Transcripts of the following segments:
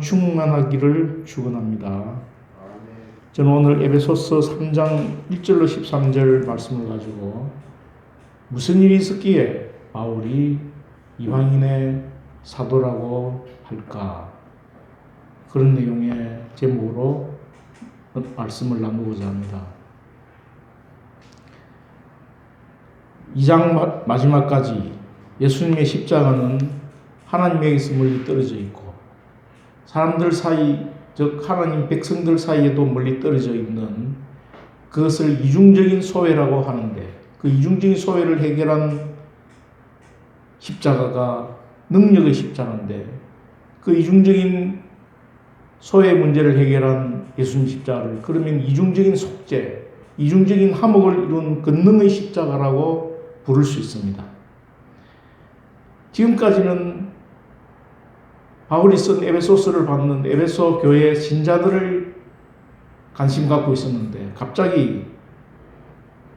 충만하기를 축원합니다. 저는 오늘 에베소서 3장 1절로 13절 말씀을 가지고 무슨 일이 있었기에 바울이 이방인의 사도라고 할까, 그런 내용의 제목으로 말씀을 나누고자 합니다. 2장 마지막까지 예수님의 십자가는 하나님에게서 멀리 떨어져 있고 사람들 사이, 즉 하나님 백성들 사이에도 멀리 떨어져 있는, 그것을 이중적인 소외라고 하는데, 그 이중적인 소외를 해결한 십자가가 능력의 십자가인데, 그 이중적인 소외 문제를 해결한 예수님 십자가를 그러면 이중적인 속죄, 이중적인 화목을 이룬 권능의 십자가라고 부를 수 있습니다. 지금까지는 바울이 쓴 에베소서를 받는 에베소 교회 신자들을 관심 갖고 있었는데, 갑자기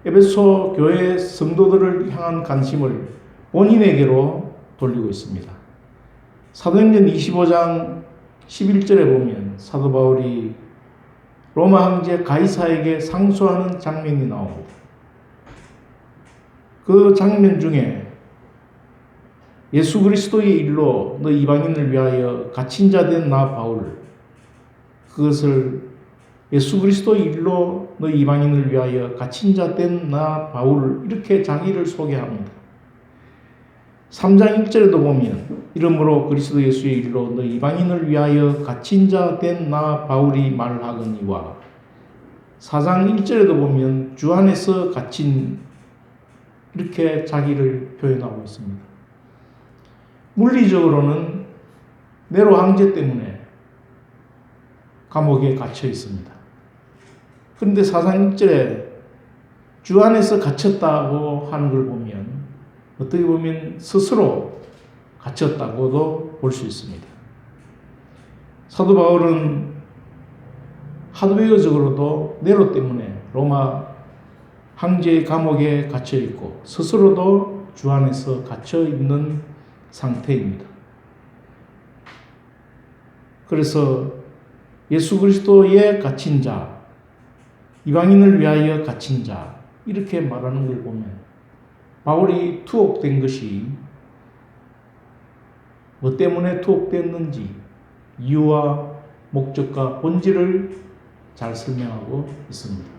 에베소 교회 성도들을 향한 관심을 본인에게로 돌리고 있습니다. 사도행전 25장 11절에 보면 사도 바울이 로마 황제 가이사에게 상소하는 장면이 나옵니다. 그 장면 중에 예수 그리스도의 일로 너 이방인을 위하여 갇힌 자 된 나 바울, 그것을 예수 그리스도의 일로 너 이방인을 위하여 갇힌 자 된 나 바울, 이렇게 자기를 소개합니다. 3장 1절에도 보면 이러므로 그리스도 예수의 일로 너 이방인을 위하여 갇힌 자 된 나 바울이 말하거니와, 4장 1절에도 보면 주 안에서 갇힌, 이렇게 자기를 표현하고 있습니다. 물리적으로는 네로 황제 때문에 감옥에 갇혀 있습니다. 그런데 4장 1절에 주 안에서 갇혔다고 하는 걸 보면 어떻게 보면 스스로 갇혔다고도 볼 수 있습니다. 사도 바울은 하드웨어적으로도 네로 때문에 로마 황제의 감옥에 갇혀 있고 스스로도 주 안에서 갇혀 있는 상태입니다. 그래서 예수 그리스도에 갇힌 자, 이방인을 위하여 갇힌 자, 이렇게 말하는 걸 보면 바울이 투옥된 것이 뭐 때문에 투옥됐는지 이유와 목적과 본질을 잘 설명하고 있습니다.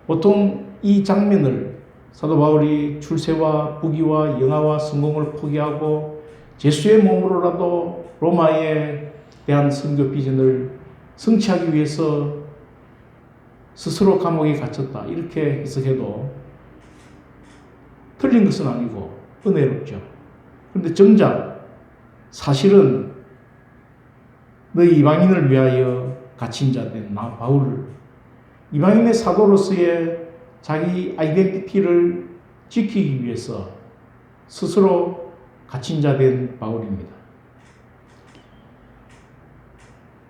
보통 이 장면을 사도 바울이 출세와 부귀와 영화와 성공을 포기하고 예수의 몸으로라도 로마에 대한 선교 비전을 성취하기 위해서 스스로 감옥에 갇혔다, 이렇게 해석해도 틀린 것은 아니고 은혜롭죠. 그런데 정작 사실은 너희 이방인을 위하여 갇힌 자 된 나 바울, 이방인의 사도로서의 자기 아이덴티티를 지키기 위해서 스스로 갇힌 자 된 바울입니다.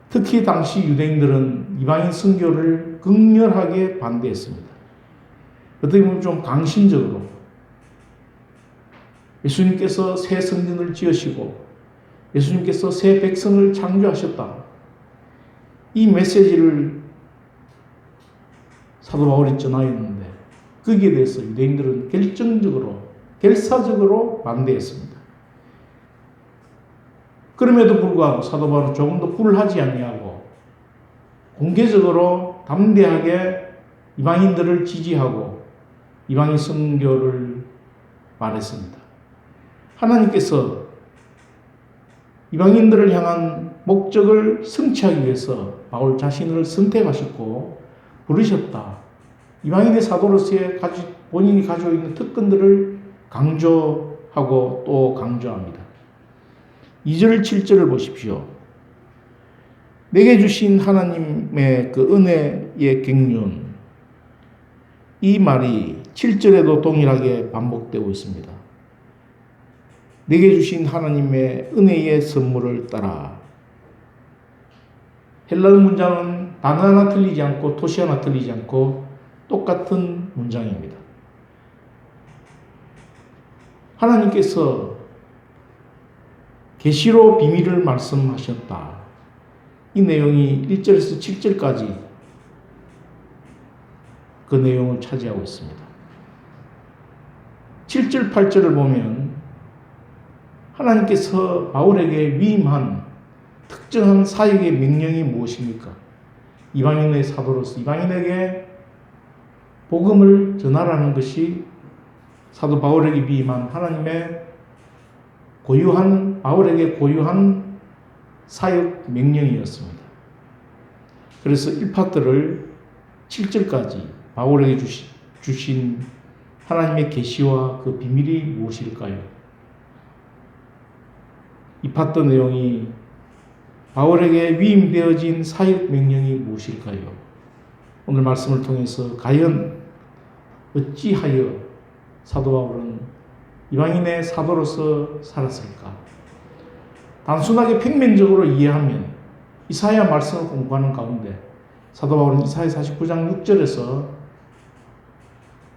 특히 당시 유대인들은 이방인 선교를 극렬하게 반대했습니다. 어떻게 보면 좀 강신적으로 예수님께서 새 성전을 지으시고 예수님께서 새 백성을 창조하셨다, 이 메시지를 사도 바울이 전하였는데 거기에 대해서 유대인들은 결사적으로 반대했습니다. 그럼에도 불구하고 사도 바울은 조금 더 굴하지 아니하고 공개적으로 담대하게 이방인들을 지지하고 이방인 선교를 말했습니다. 하나님께서 이방인들을 향한 목적을 성취하기 위해서 바울 자신을 선택하셨고 부르셨다. 이방인의 사도로서의 본인이 가지고 있는 특권들을 강조하고 또 강조합니다. 2절 7절을 보십시오. 내게 주신 하나님의 그 은혜의 경륜, 이 말이 7절에도 동일하게 반복되고 있습니다. 내게 주신 하나님의 은혜의 선물을 따라. 헬라어 문장은 단어 하나 틀리지 않고 토시 하나 틀리지 않고 똑같은 문장입니다. 하나님께서 계시로 비밀을 말씀하셨다. 이 내용이 1절에서 7절까지 그 내용을 차지하고 있습니다. 7절, 8절을 보면 하나님께서 바울에게 위임한 특정한 사역의 명령이 무엇입니까? 이방인의 사도로서 이방인에게 복음을 전하라는 것이 사도 바울에게 위임한 하나님의 바울에게 고유한 사역 명령이었습니다. 그래서 1파트를 7절까지 바울에게 주신 하나님의 계시와 그 비밀이 무엇일까요? 이 파트 내용이 바울에게 위임되어진 사역 명령이 무엇일까요? 오늘 말씀을 통해서 과연 어찌하여 사도 바울은 이방인의 사도로서 살았을까? 단순하게 평면적으로 이해하면 이사야 말씀을 공부하는 가운데 사도 바울은 이사야 49장 6절에서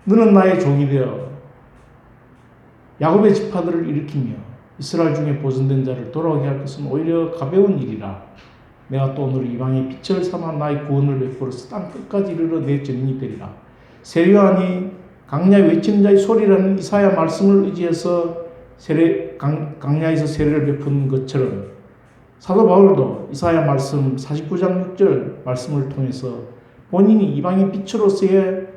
너는 나의 종이 되어 야곱의 지파들을 일으키며 이스라엘 중에 보존된 자를 돌아오게 할 것은 오히려 가벼운 일이라. 내가 또 오늘 이방의 빛을 삼아 나의 구원을 베풀어서 땅 끝까지 이르러 내 증인이 되리라. 세례요한이 강야에 외치는 자의 소리라는 이사야 말씀을 의지해서 강야에서 세례를 베푸는 것처럼 사도 바울도 이사야 말씀 49장 6절 말씀을 통해서 본인이 이방의 빛으로서의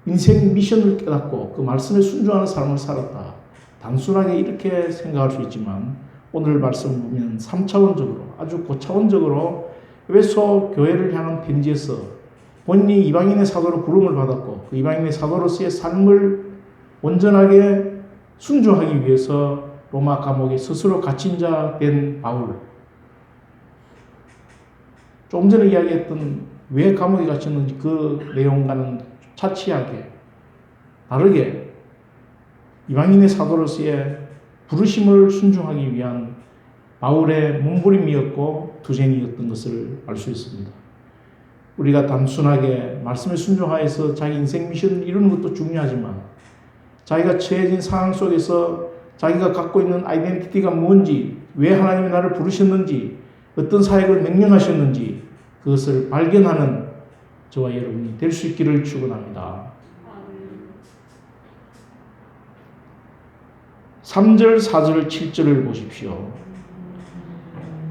인생 미션을 깨닫고 그 말씀에 순종하는 삶을 살았다. 단순하게 이렇게 생각할 수 있지만 오늘 말씀을 보면 3차원적으로 아주 고차원적으로 에베소 교회를 향한 편지에서 본인이 이방인의 사도로 부름을 받았고 그 이방인의 사도로서의 삶을 온전하게 순종하기 위해서 로마 감옥에 스스로 갇힌 자 된 바울. 조금 전에 이야기했던 왜 감옥에 갇혔는지 그 내용과는 차치하게 다르게 이방인의 사도로서의 부르심을 순종하기 위한 바울의 몸부림이었고 투쟁이었던 것을 알 수 있습니다. 우리가 단순하게 말씀에 순종하여서 자기 인생 미션을 이루는 것도 중요하지만 자기가 처해진 상황 속에서 자기가 갖고 있는 아이덴티티가 뭔지, 왜 하나님이 나를 부르셨는지, 어떤 사역을 명령하셨는지 그것을 발견하는 저와 여러분이 될 수 있기를 축원합니다. 3절, 4절, 7절을 보십시오.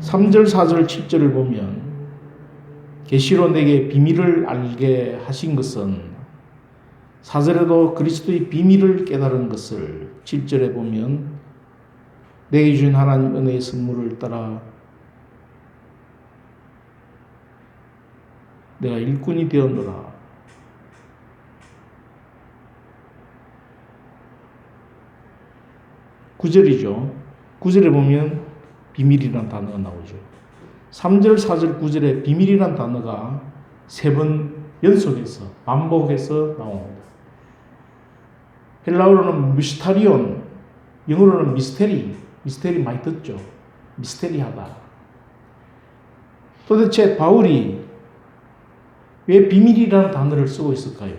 3절, 4절, 7절을 보면 계시로 내게 비밀을 알게 하신 것은 4절에도 그리스도의 비밀을 깨달은 것을 7절에 보면 내게 주신 하나님 은혜의 선물을 따라 내가 일꾼이 되었노라. 구절이죠. 9절에 보면 비밀이라는 단어가 나오죠. 3절, 4절, 9절에 비밀이라는 단어가 3번 연속해서 반복해서 나옵니다. 헬라어로는 미스타리온, 영어로는 미스테리 많이 듣죠. 미스테리하다. 도대체 바울이 왜 비밀이라는 단어를 쓰고 있을까요?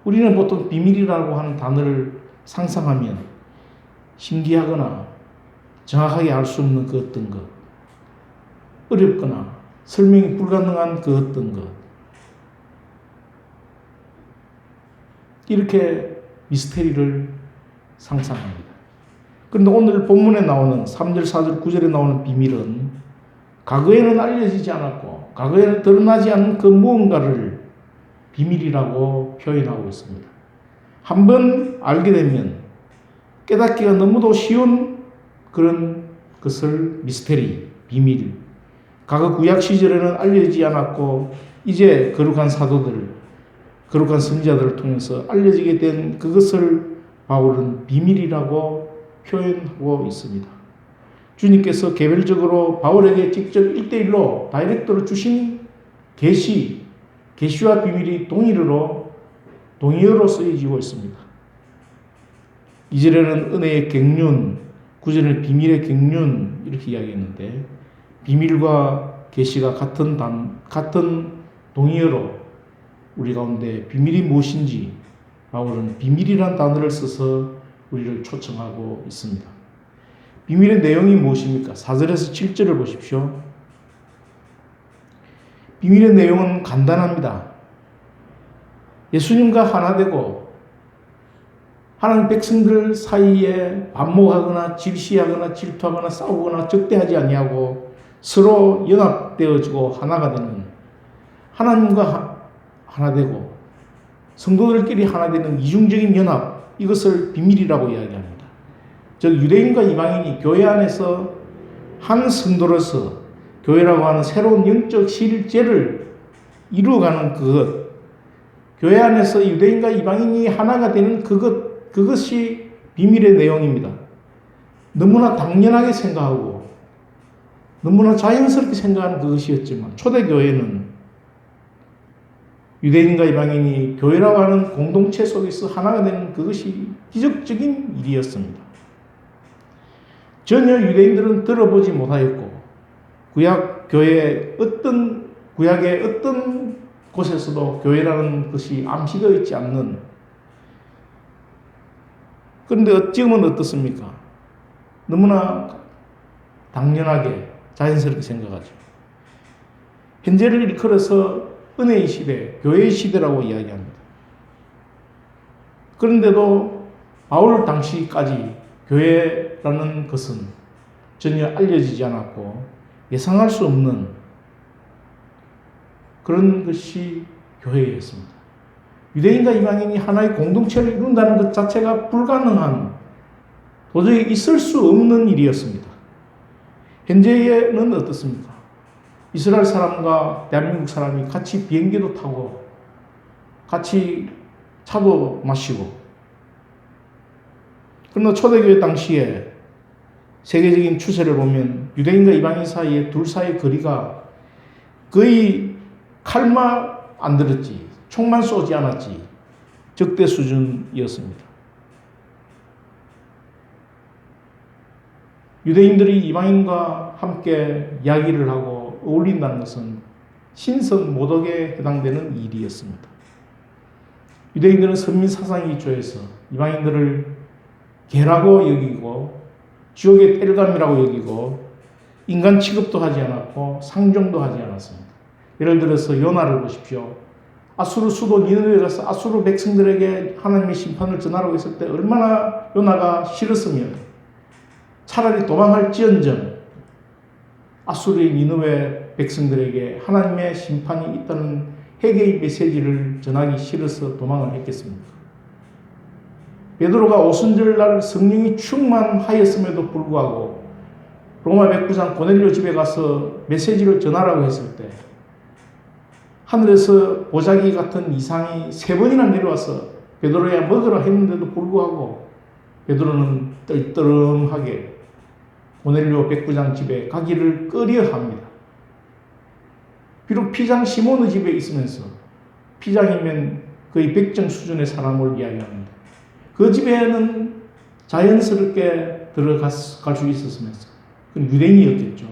우리는 보통 비밀이라고 하는 단어를 상상하면 신기하거나 정확하게 알 수 없는 그 어떤 것, 어렵거나 설명이 불가능한 그 어떤 것, 이렇게 미스테리를 상상합니다. 그런데 오늘 본문에 나오는 3절, 4절, 9절에 나오는 비밀은 과거에는 알려지지 않았고 과거에는 드러나지 않은 그 무언가를 비밀이라고 표현하고 있습니다. 한번 알게 되면 깨닫기가 너무도 쉬운 그런 것을 미스테리, 비밀. 과거 구약 시절에는 알려지지 않았고 이제 거룩한 사도들, 거룩한 선지자들을 통해서 알려지게 된 그것을 바울은 비밀이라고 표현하고 있습니다. 주님께서 개별적으로 바울에게 직접 1대1로 다이렉트로 주신 계시와 비밀이 동의어로 쓰여지고 있습니다. 2절에는 은혜의 경륜, 9절에는 비밀의 경륜 이렇게 이야기했는데 비밀과 계시가 같은 동의어로 우리 가운데 비밀이 무엇인지 바울은 비밀이란 단어를 써서 우리를 초청하고 있습니다. 비밀의 내용이 무엇입니까? 4절에서 7절을 보십시오. 비밀의 내용은 간단합니다. 예수님과 하나 되고 하나님 백성들 사이에 반목하거나 질시하거나 질투하거나 싸우거나 적대하지 아니하고 서로 연합되어지고 하나가 되는, 하나님과 하나 되고 성도들끼리 하나 되는 이중적인 연합, 이것을 비밀이라고 이야기합니다. 즉 유대인과 이방인이 교회 안에서 한 성도로서 교회라고 하는 새로운 영적 실제를 이루어가는 그것, 교회 안에서 유대인과 이방인이 하나가 되는 그것이 비밀의 내용입니다. 너무나 당연하게 생각하고 너무나 자연스럽게 생각하는 그것이었지만 초대교회는 유대인과 이방인이 교회라고 하는 공동체 속에서 하나가 되는 그것이 기적적인 일이었습니다. 전혀 유대인들은 들어보지 못하였고 구약의 어떤 곳에서도 교회라는 것이 암시되어 있지 않는, 그런데 어찌하면 어떻습니까? 너무나 당연하게 자연스럽게 생각하죠. 현재를 일컬어서 은혜의 시대, 교회의 시대라고 이야기합니다. 그런데도 바울 당시까지 교회라는 것은 전혀 알려지지 않았고 예상할 수 없는 그런 것이 교회였습니다. 유대인과 이방인이 하나의 공동체를 이룬다는 것 자체가 불가능한, 도저히 있을 수 없는 일이었습니다. 현재는 어떻습니까? 이스라엘 사람과 대한민국 사람이 같이 비행기도 타고 같이 차도 마시고, 그러나 초대교회 당시에 세계적인 추세를 보면 유대인과 이방인 사이에 둘 사이의 거리가 거의 칼만 안 들었지, 총만 쏘지 않았지 적대 수준이었습니다. 유대인들이 이방인과 함께 이야기를 하고 어울린다는 것은 신성 모독에 해당되는 일이었습니다. 유대인들은 선민 사상이 기초해서 이방인들을 개라고 여기고 지옥의 땔감이라고 여기고 인간 취급도 하지 않았고 상종도 하지 않았습니다. 예를 들어서 요나를 보십시오. 아수르 수도 니느웨에 가서 아수르 백성들에게 하나님의 심판을 전하라고 했을 때 얼마나 요나가 싫었으면 차라리 도망할지언정 아수르의 니느웨 백성들에게 하나님의 심판이 있다는 회개의 메시지를 전하기 싫어서 도망을 했겠습니까? 베드로가 오순절날 성령이 충만하였음에도 불구하고 로마 백부장 고넬료 집에 가서 메시지를 전하라고 했을 때 하늘에서 보자기 같은 이상이 3번이나 내려와서 베드로야 먹으라 했는데도 불구하고 베드로는 떨떠름하게 고넬료 백부장 집에 가기를 꺼려합니다. 비록 피장 시몬의 집에 있으면서, 피장이면 거의 백정 수준의 사람을 이야기합니다. 그 집에는 자연스럽게 들어갈 수 있었으면서 그건 유대인이었겠죠.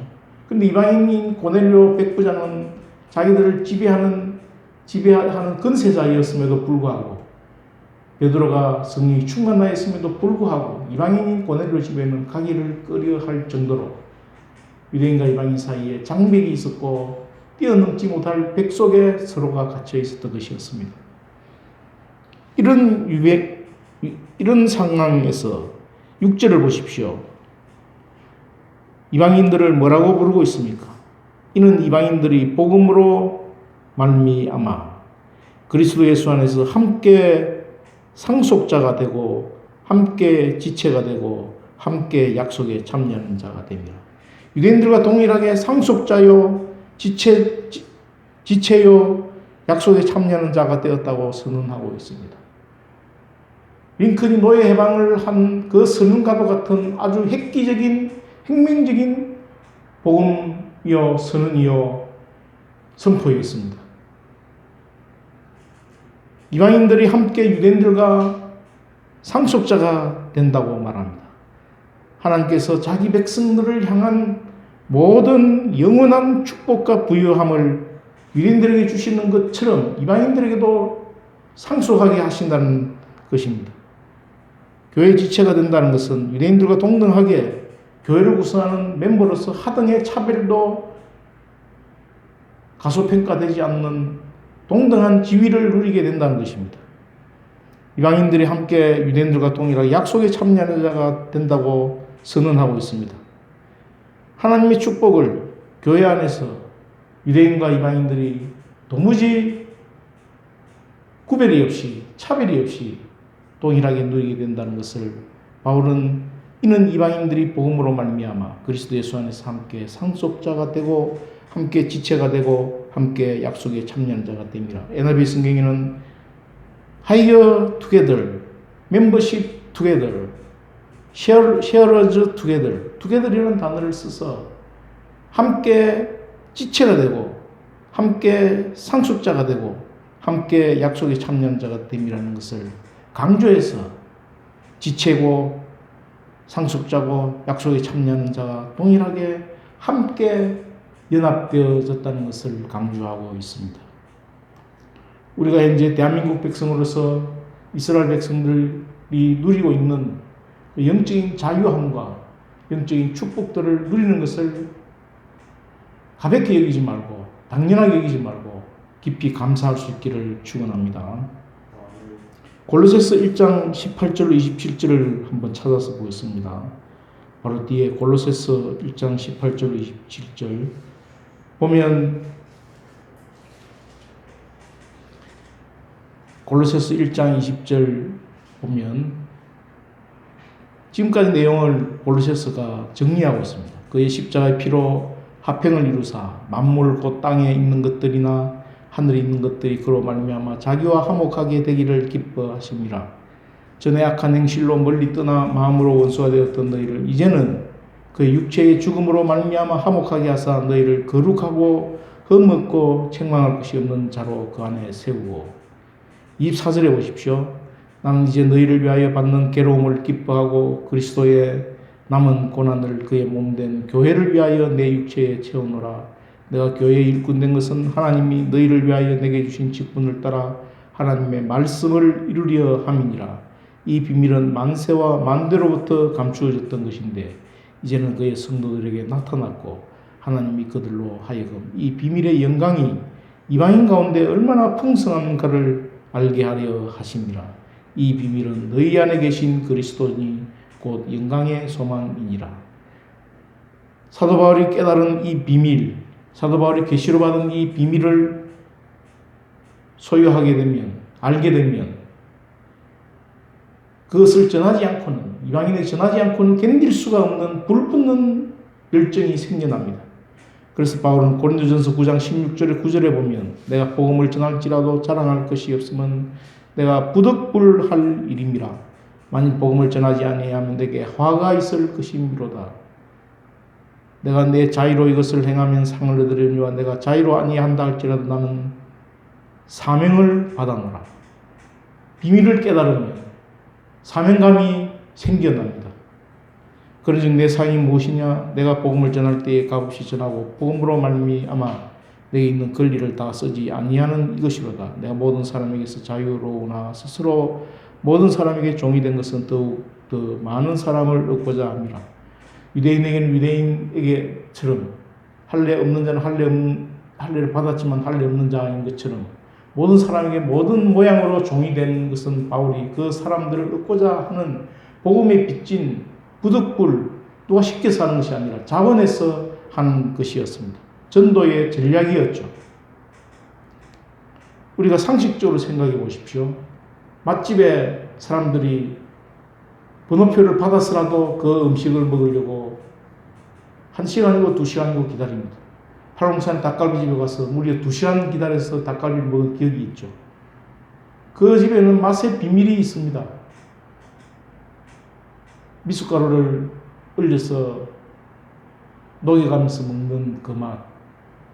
그런데 이방인인 고넬료 백부장은 자기들을 지배하는 건세자였음에도 불구하고, 베드로가 성령이 충만하였음에도 불구하고 이방인인 고넬료 집에는 가기를 꺼려할 정도로 유대인과 이방인 사이에 장벽이 있었고 뛰어넘지 못할 벽 속에 서로가 갇혀 있었던 것이었습니다. 이런 상황에서 6절을 보십시오. 이방인들을 뭐라고 부르고 있습니까? 이는 이방인들이 복음으로 말미암아 그리스도 예수 안에서 함께 상속자가 되고 함께 지체가 되고 함께 약속에 참여하는 자가 됩니다. 유대인들과 동일하게 상속자요, 지체요, 약속에 참여하는 자가 되었다고 선언하고 있습니다. 링컨이 노예 해방을 한 그 선언과도 같은 아주 획기적인 혁명적인 복음이요 선언이요 선포였습니다. 이방인들이 함께 유대인들과 상속자가 된다고 말합니다. 하나님께서 자기 백성들을 향한 모든 영원한 축복과 부유함을 유대인들에게 주시는 것처럼 이방인들에게도 상속하게 하신다는 것입니다. 교회 지체가 된다는 것은 유대인들과 동등하게 교회를 구성하는 멤버로서 하등의 차별도 가소평가되지 않는 동등한 지위를 누리게 된다는 것입니다. 이방인들이 함께 유대인들과 동일하게 약속에 참여하는 자가 된다고 선언하고 있습니다. 하나님의 축복을 교회 안에서 유대인과 이방인들이 도무지 구별이 없이 차별이 없이 동일하게 누리게 된다는 것을 바울은 이는 이방인들이 복음으로 말미암아 그리스도 예수 안에서 함께 상속자가 되고 함께 지체가 되고 함께 약속에 참여하는 자가 됩니다. NIV 성경에는 hire together, membership together, sharers together, together이라는 단어를 써서 함께 지체가 되고 함께 상속자가 되고 함께 약속에 참여하는 자가 됨이라는 것을 강조해서 지체고 상속자고 약속에 참여하는 자가 동일하게 함께 연합되어졌다는 것을 강조하고 있습니다. 우리가 현재 대한민국 백성으로서 이스라엘 백성들이 누리고 있는 영적인 자유함과 영적인 축복들을 누리는 것을 가볍게 여기지 말고 당연하게 여기지 말고 깊이 감사할 수 있기를 축원합니다. 골로새서 1장 18절로 27절을 한번 찾아서 보겠습니다. 바로 뒤에 골로새서 1장 18절로 27절 보면 골로새서 1장 20절 보면 지금까지 내용을 골로새서가 정리하고 있습니다. 그의 십자가의 피로 화평을 이루사 만물 곧 땅에 있는 것들이나 하늘에 있는 것들이 그로 말미암아 자기와 화목하게 되기를 기뻐하심이라. 전에 악한 행실로 멀리 떠나 마음으로 원수가 되었던 너희를 이제는 그의 육체의 죽음으로 말미암아 화목하게 하사 너희를 거룩하고 흠없고 책망할 것이 없는 자로 그 안에 세우고. 24절에 보십시오. 나는 이제 너희를 위하여 받는 괴로움을 기뻐하고 그리스도의 남은 고난을 그의 몸된 교회를 위하여 내 육체에 채우노라. 내가 교회의 일꾼 된 것은 하나님이 너희를 위하여 내게 주신 직분을 따라 하나님의 말씀을 이루려 함이니라. 이 비밀은 만세와 만대로부터 감추어졌던 것인데 이제는 그의 성도들에게 나타났고 하나님이 그들로 하여금 이 비밀의 영광이 이방인 가운데 얼마나 풍성한가를 알게 하려 하심이라. 이 비밀은 너희 안에 계신 그리스도니 곧 영광의 소망이니라. 사도 바울이 깨달은 이 비밀, 사도 바울이 계시로 받은 이 비밀을 소유하게 되면, 알게 되면 그것을 전하지 않고는, 이방인에 전하지 않고는 견딜 수가 없는 불붙는 열정이 생겨납니다. 그래서 바울은 고린도전서 9장 16절에 9절에 보면 내가 복음을 전할지라도 자랑할 것이 없으면 내가 부득불할 일임이라. 만일 복음을 전하지 아니하면 내게 화가 있을 것이미로다. 내가 내 자의로 이것을 행하면 상을 얻으려니와 내가 자의로 아니한다 할지라도 나는 사명을 받아노라. 비밀을 깨달으면 사명감이 생겨납니다. 그러즉 내 사명이 무엇이냐? 내가 복음을 전할 때에 값없이 전하고 복음으로 말미암아 내게 있는 권리를 다 쓰지 아니하는 이것이로다. 내가 모든 사람에게서 자유로우나 스스로 모든 사람에게 종이 된 것은 더욱 더 많은 사람을 얻고자 함이라. 유대인에게는 유대인에게처럼 할례 없는 자는 할례를 받았지만 할례 없는 자인 것처럼 모든 사람에게 모든 모양으로 종이 된 것은 바울이 그 사람들을 얻고자 하는 복음에 빚진 부득불 누가 쉽게 사는 것이 아니라 자원해서 하는 것이었습니다. 전도의 전략이었죠. 우리가 상식적으로 생각해 보십시오. 맛집에 사람들이 번호표를 받았으라도 그 음식을 먹으려고 1시간이고 2시간이고 기다립니다. 팔공산 닭갈비집에 가서 무려 2시간 기다려서 닭갈비를 먹은 기억이 있죠. 그 집에는 맛의 비밀이 있습니다. 미숫가루를 얼려서 녹여가면서 먹는 그 맛,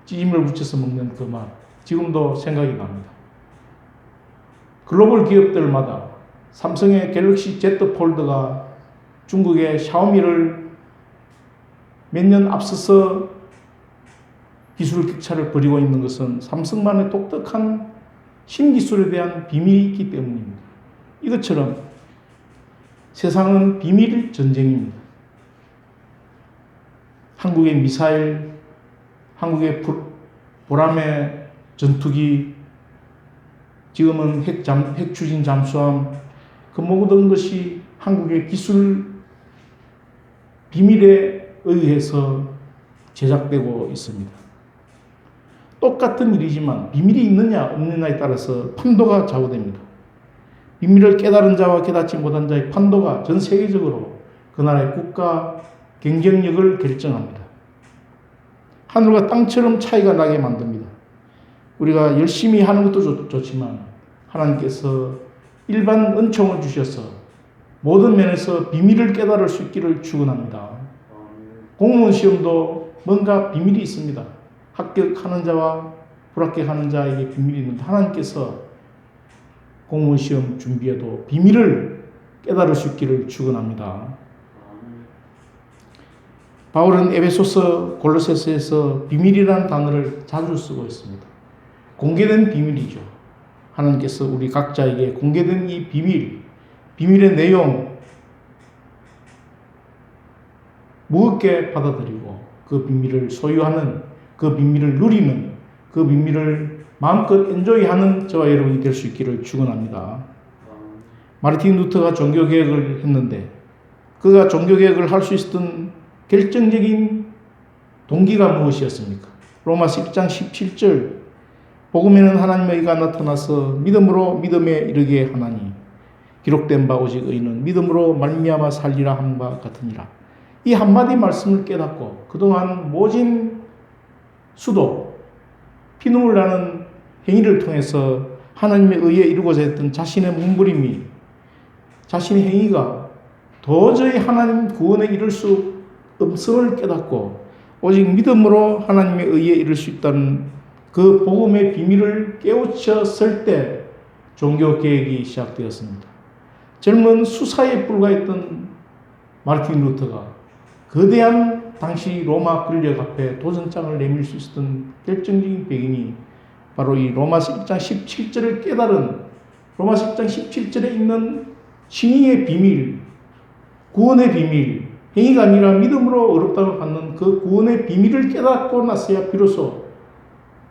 찌짐을 붙여서 먹는 그 맛, 지금도 생각이 납니다. 글로벌 기업들마다 삼성의 갤럭시 Z 폴드가 중국의 샤오미를 몇 년 앞서서 기술 격차를 벌이고 있는 것은 삼성만의 독특한 신기술에 대한 비밀이 있기 때문입니다. 이것처럼 세상은 비밀 전쟁입니다. 한국의 미사일, 한국의 보람의 전투기, 지금은 핵 추진 잠수함, 그 모든 것이 한국의 기술 비밀에 의해서 제작되고 있습니다. 똑같은 일이지만 비밀이 있느냐 없느냐에 따라서 판도가 좌우됩니다. 비밀을 깨달은 자와 깨닫지 못한 자의 판도가 전 세계적으로 그 나라의 국가 경쟁력을 결정합니다. 하늘과 땅처럼 차이가 나게 만듭니다. 우리가 열심히 하는 것도 좋지만 하나님께서 일반 은총을 주셔서 모든 면에서 비밀을 깨달을 수 있기를 축원합니다. 공무원 시험도 뭔가 비밀이 있습니다. 합격하는 자와 불합격하는 자에게 비밀이 있는데 하나님께서 공무원 시험 준비에도 비밀을 깨달을 수 있기를 축원합니다. 바울은 에베소서 골로새서에서 비밀이라는 단어를 자주 쓰고 있습니다. 공개된 비밀이죠. 하나님께서 우리 각자에게 공개된 이 비밀의 내용 무겁게 받아들이고 그 비밀을 소유하는, 그 비밀을 누리는, 그 비밀을 마음껏 엔조이하는 저와 여러분이 될 수 있기를 축원합니다. 마르틴 루터가 종교개혁을 했는데 그가 종교개혁을 할 수 있었던 결정적인 동기가 무엇이었습니까? 로마서 1장 17절 복음에는 하나님의 의가 나타나서 믿음으로 믿음에 이르게 하나니 기록된 바 오직 의인은 믿음으로 말미암아 살리라 함과 같으니라. 이 한마디 말씀을 깨닫고 그동안 모진 수도 피눈물 나는 행위를 통해서 하나님의 의에 이루고자 했던 자신의 몸부림이, 자신의 행위가 도저히 하나님 구원에 이를 수 없음을 깨닫고 오직 믿음으로 하나님의 의에 이를 수 있다는 그 복음의 비밀을 깨우쳤을 때 종교개혁이 시작되었습니다. 젊은 수사에 불과했던 마르틴 루터가 거대한 당시 로마 권력 앞에 도전장을 내밀 수 있었던 결정적인 배경이 바로 이 로마서 1장 17절을 깨달은, 로마서 1장 17절에 있는 신의의 비밀, 구원의 비밀, 행위가 아니라 믿음으로 어렵다고 받는 그 구원의 비밀을 깨닫고 나서야 비로소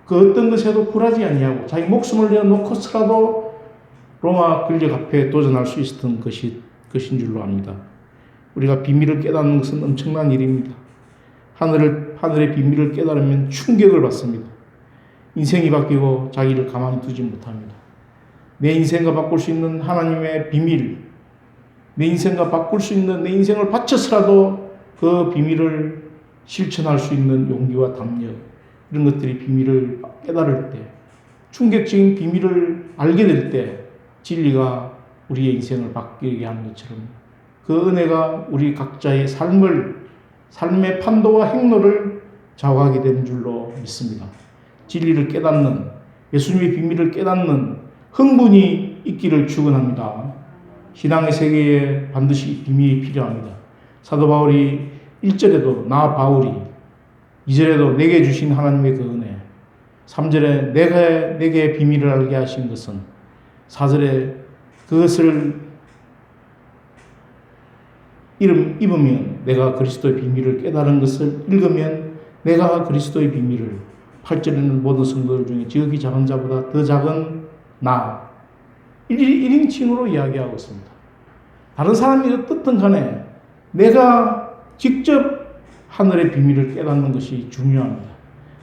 그 어떤 것에도 굴하지 아니하고 자기 목숨을 내어놓고서라도 로마 권력 앞에 도전할 수 있었던 것인 줄로 압니다. 우리가 비밀을 깨닫는 것은 엄청난 일입니다. 하늘의 비밀을 깨달으면 충격을 받습니다. 인생이 바뀌고 자기를 가만히 두지 못합니다. 내 인생과 바꿀 수 있는 하나님의 비밀, 내 인생과 바꿀 수 있는, 내 인생을 바쳐서라도 그 비밀을 실천할 수 있는 용기와 담력, 이런 것들이 비밀을 깨달을 때, 충격적인 비밀을 알게 될 때 진리가 우리의 인생을 바뀌게 하는 것처럼 그 은혜가 우리 각자의 삶의 판도와 행로를 좌우하게 되는 줄로 믿습니다. 진리를 깨닫는, 예수님의 비밀을 깨닫는 흥분이 있기를 축원합니다. 신앙의 세계에 반드시 비밀이 필요합니다. 사도 바울이 1절에도 나 바울이, 2절에도 내게 주신 하나님의 그 은혜, 3절에 내게 비밀을 알게 하신 것은, 4절에 그것을 입으면 내가 그리스도의 비밀을 깨달은 것을 읽으면 내가 그리스도의 비밀을, 8절에는 모든 성도들 중에 지극히 작은 자보다 더 작은 나 1인칭으로 이야기하고 있습니다. 다른 사람이 어떻든 간에 내가 직접 하늘의 비밀을 깨닫는 것이 중요합니다.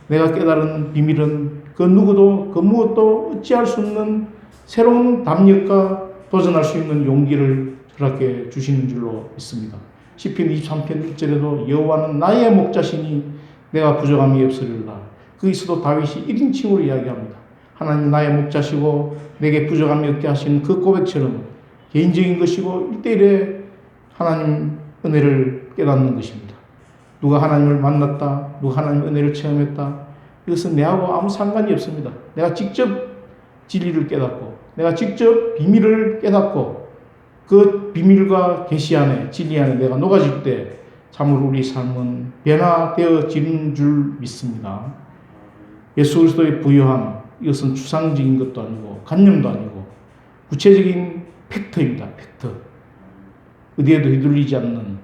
내가 깨달은 비밀은 그 누구도 그 무엇도 어찌할 수 없는 새로운 담력과 도전할 수 있는 용기를 허락해 주시는 줄로 믿습니다. 시편 23편 1절에도 여호와는 나의 목자시니 내가 부족함이 없으리로다. 거기서도 다윗이 1인칭으로 이야기합니다. 하나님 나의 목자시고 내게 부족함이 없게 하시는 그 고백처럼 개인적인 것이고 1대1의 하나님 은혜를 깨닫는 것입니다. 누가 하나님을 만났다, 누가 하나님의 은혜를 체험했다, 이것은 내하고 아무 상관이 없습니다. 내가 직접 진리를 깨닫고 내가 직접 비밀을 깨닫고 그 비밀과 계시 안에, 진리 안에 내가 녹아질 때 참으로 우리 삶은 변화되어지는 줄 믿습니다. 예수 그리스도의 부요함, 이것은 추상적인 것도 아니고 관념도 아니고 구체적인 팩트입니다. 팩트. 어디에도 휘둘리지 않는,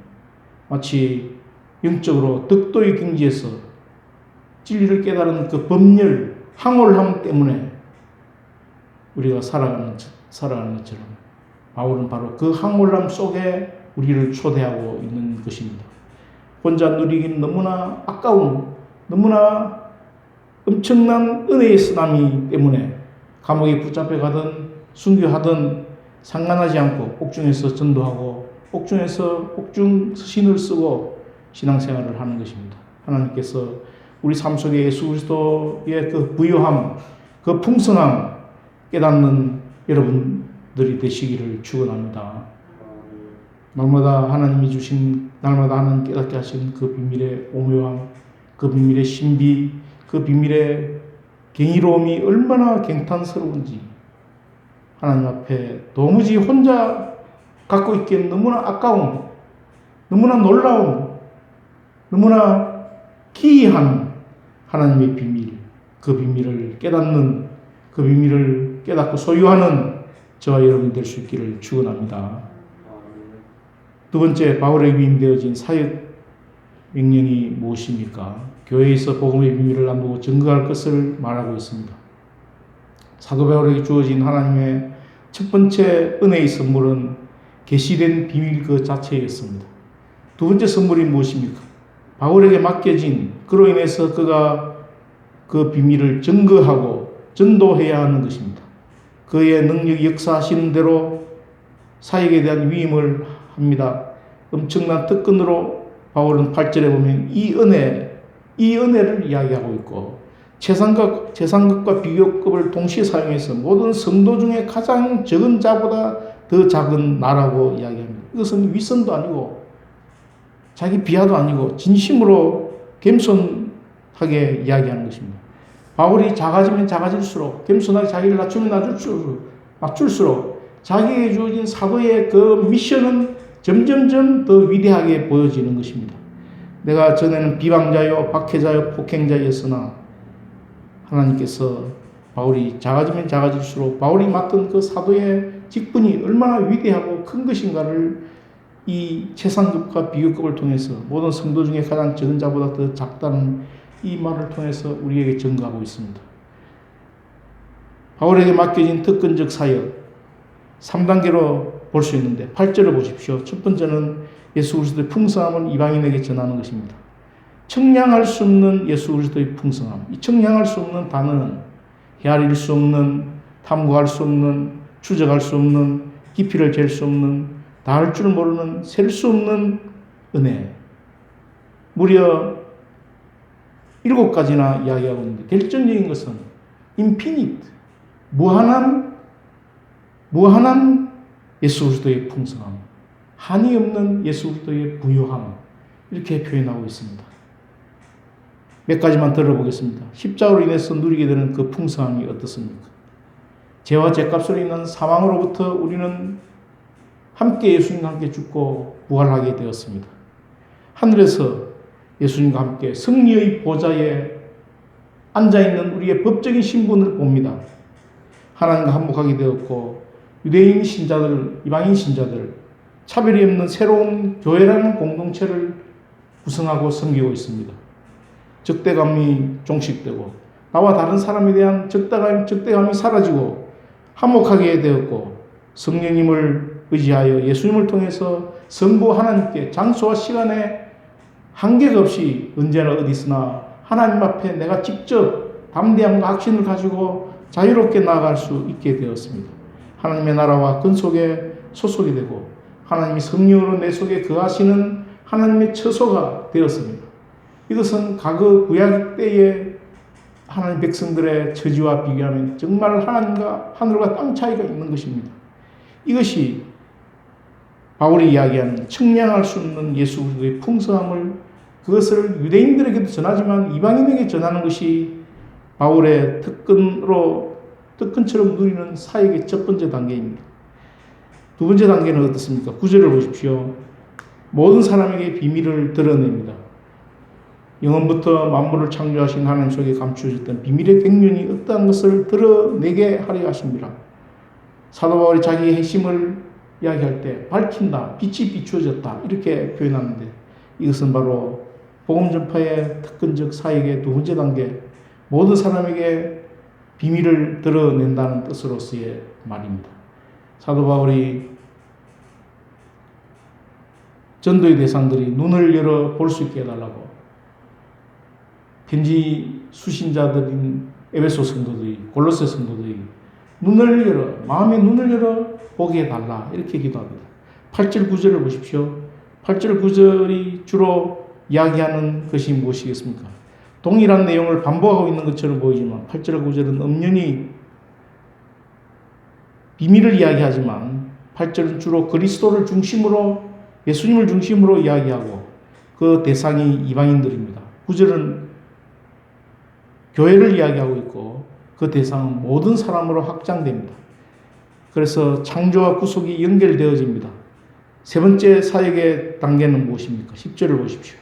마치 영적으로 덕도의 경지에서 진리를 깨달은 그 법렬, 황홀함 때문에 우리가 살아가는 것처럼 바울은 바로 그 황홀함 속에 우리를 초대하고 있는 것입니다. 혼자 누리긴 너무나 아까운, 너무나 엄청난 은혜의 쓰나미 때문에 감옥에 붙잡혀 가든 순교하든 상관하지 않고 옥중에서 전도하고 옥중에서 옥중 신을 쓰고 신앙생활을 하는 것입니다. 하나님께서 우리 삶 속에 예수 그리스도의 그 부요함, 그 풍성함 깨닫는 여러분들이 되시기를 축원합니다. 날마다 하나님이 주신, 날마다 하나님 깨닫게 하신 그 비밀의 오묘함, 그 비밀의 신비, 그 비밀의 경이로움이 얼마나 경탄스러운지 하나님 앞에 도무지 혼자 갖고 있기엔 너무나 아까운, 너무나 놀라운, 너무나 기이한 하나님의 비밀, 그 비밀을 깨닫는, 그 비밀을 깨닫고 소유하는 저와 여러분이 될 수 있기를 축원합니다. 두 번째, 바울에게 위임되어진 사역 명령이 무엇입니까? 교회에서 복음의 비밀을 나누고 증거할 것을 말하고 있습니다. 사도 바울에게 주어진 하나님의 첫 번째 은혜의 선물은 계시된 비밀 그 자체였습니다. 두 번째 선물이 무엇입니까? 바울에게 맡겨진, 그로 인해서 그가 그 비밀을 증거하고 전도해야 하는 것입니다. 그의 능력이 역사하시는 대로 사역에 대한 위임을 합니다. 엄청난 특권으로 바울은 8절에 보면 이 은혜를 이야기하고 있고 최상급과 비교급을 동시에 사용해서 모든 성도 중에 가장 적은 자보다 더 작은 나라고 이야기합니다. 이것은 윗선도 아니고 자기 비하도 아니고 진심으로 겸손하게 이야기하는 것입니다. 바울이 작아지면 작아질수록, 겸손하게 자기를 낮추면 낮출수록 자기에게 주어진 사도의 그 미션은 점점점 더 위대하게 보여지는 것입니다. 내가 전에는 비방자요, 박해자요, 폭행자였으나 하나님께서 바울이 작아지면 작아질수록 바울이 맡은 그 사도의 직분이 얼마나 위대하고 큰 것인가를 이 최상급과 비교급을 통해서 모든 성도 중에 가장 적은 자보다 더 작다는 이 말을 통해서 우리에게 증거하고 있습니다. 바울에게 맡겨진 특권적 사역 3단계로 볼 수 있는데 8절을 보십시오. 첫 번째는 예수 그리스도의 풍성함을 이방인에게 전하는 것입니다. 청량할 수 없는 예수 그리스도의 풍성함. 이 청량할 수 없는 단어는 헤아릴 수 없는, 탐구할 수 없는, 추적할 수 없는, 깊이를 잴 수 없는, 닿을 줄 모르는, 셀 수 없는 은혜. 무려 7가지나 이야기하고 있는데 결정적인 것은 infinite, 무한한 예수 그리스도의 풍성함, 한이 없는 예수 그리스도의 부요함, 이렇게 표현하고 있습니다. 몇 가지만 들어보겠습니다. 십자가로 인해서 누리게 되는 그 풍성함이 어떻습니까? 죄와 죄값으로 인한 사망으로부터 우리는 함께 예수님과 함께 죽고 부활하게 되었습니다. 하늘에서 예수님과 함께 승리의 보좌에 앉아있는 우리의 법적인 신분을 봅니다. 하나님과 한목하게 되었고 유대인 신자들, 이방인 신자들 차별이 없는 새로운 교회라는 공동체를 구성하고 섬기고 있습니다. 적대감이 종식되고 나와 다른 사람에 대한 적대감이 사라지고 한목하게 되었고 성령님을 의지하여 예수님을 통해서 성부 하나님께 장소와 시간에 한계가 없이 언제나 어디서나 하나님 앞에 내가 직접 담대함과 확신을 가지고 자유롭게 나아갈 수 있게 되었습니다. 하나님의 나라와 근속에 소속이 되고 하나님이 성령으로 내 속에 거하시는 하나님의 처소가 되었습니다. 이것은 과거 구약 때의 하나님 백성들의 처지와 비교하면 정말 하나님과 하늘과 땅 차이가 있는 것입니다. 이것이 바울이 이야기하는 청량할 수 없는 예수 그리스도의 풍성함을 그것을 유대인들에게도 전하지만 이방인에게 전하는 것이 바울의 특권처럼 누리는 사역의 첫 번째 단계입니다. 두 번째 단계는 어떻습니까? 9절을 보십시오. 모든 사람에게 비밀을 드러냅니다. 영원부터 만물을 창조하신 하나님 속에 감추어졌던 비밀의 백륜이 어떠한 것을 드러내게 하려 하십니다. 사도 바울이 자기의 핵심을 이야기할 때 밝힌다, 빛이 비추어졌다 이렇게 표현하는데 이것은 바로 복음 전파의 특근적 사역의 두 번째 단계, 모든 사람에게 비밀을 드러낸다는 뜻으로서의 말입니다. 사도 바울이 전도의 대상들이 눈을 열어 볼 수 있게 해달라고 편지 수신자들인 에베소 성도들이, 골로새 성도들이 눈을 열어, 마음의 눈을 열어 보게 해달라 이렇게 기도합니다. 8절 9절을 보십시오. 8절 9절이 주로 이야기하는 것이 무엇이겠습니까? 동일한 내용을 반복하고 있는 것처럼 보이지만 8절 9절은 엄연히 비밀을 이야기하지만 8절은 주로 그리스도를 중심으로, 예수님을 중심으로 이야기하고 그 대상이 이방인들입니다. 9절은 교회를 이야기하고 있고 그 대상은 모든 사람으로 확장됩니다. 그래서 창조와 구속이 연결되어집니다. 세 번째 사역의 단계는 무엇입니까? 10절을 보십시오.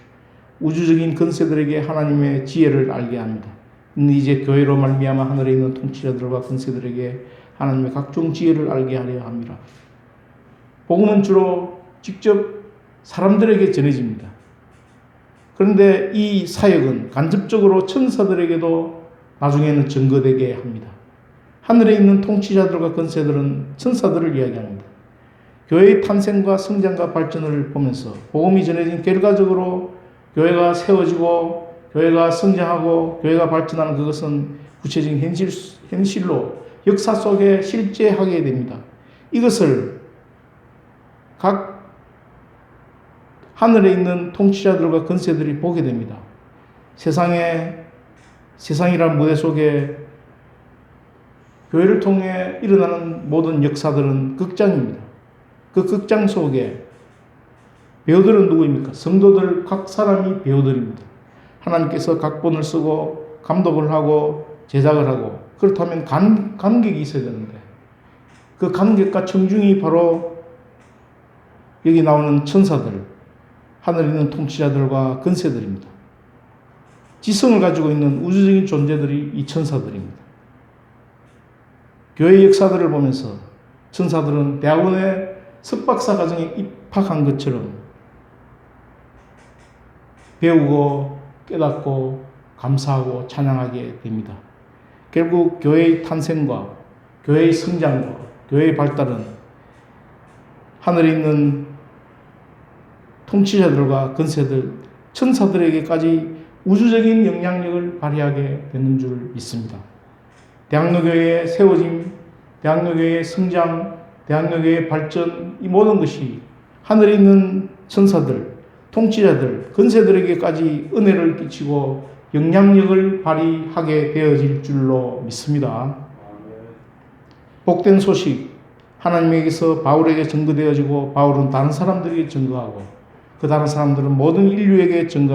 우주적인 권세들에게 하나님의 지혜를 알게 합니다. 이제 교회로 말미암아 하늘에 있는 통치자들과 권세들에게 하나님의 각종 지혜를 알게 하려 합니다. 복음은 주로 직접 사람들에게 전해집니다. 그런데 이 사역은 간접적으로 천사들에게도 나중에는 전거되게 합니다. 하늘에 있는 통치자들과 권세들은 천사들을 이야기합니다. 교회의 탄생과 성장과 발전을 보면서 복음이 전해진 결과적으로 교회가 세워지고 교회가 성장하고 교회가 발전하는 그것은 구체적인 현실로 역사 속에 실제하게 됩니다. 이것을 각 하늘에 있는 통치자들과 권세들이 보게 됩니다. 세상이란 무대 속에 교회를 통해 일어나는 모든 역사들은 극장입니다. 그 극장 속에 배우들은 누구입니까? 성도들 각 사람이 배우들입니다. 하나님께서 각본을 쓰고 감독을 하고 제작을 하고 그렇다면 관객이 있어야 되는데 그 관객과 청중이 바로 여기 나오는 천사들, 하늘에 있는 통치자들과 권세들입니다. 지성을 가지고 있는 우주적인 존재들이 이 천사들입니다. 교회 역사들을 보면서 천사들은 대학원의 석박사 과정에 입학한 것처럼 배우고 깨닫고 감사하고 찬양하게 됩니다. 결국 교회의 탄생과 교회의 성장과 교회의 발달은 하늘에 있는 통치자들과 권세들, 천사들에게까지 우주적인 영향력을 발휘하게 되는 줄 믿습니다. 대학로교회의 세워짐, 대학로교회의 성장, 대학로교회의 발전, 이 모든 것이 하늘에 있는 천사들, 통치자들, 권세들에게까지 은혜를 끼치고 영향력을 발휘하게 되어질 줄로 믿습니다. 복된 소식, 하나님에게서 바울에게 전거되어지고 바울은 다른 사람들에게 전거하고 그 다른 사람들은 모든 인류에게 전거하고